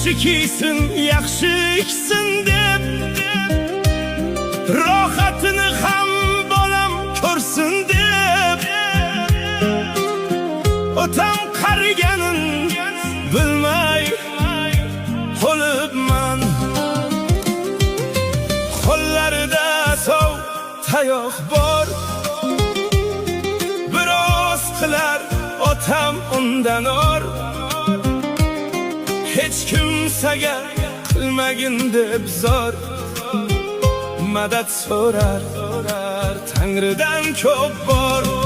yaxshi kiysin, yaxshi ichsin deb, rohatini ham bolam ko'rsin deb, otam qariganin bilmay qolibman. Qo'llarida sov tayoq bor, biroz qilar otam undan or. Hech kimsaga qilmagin deb zor, madad so'rar Tangridan ko'p bor.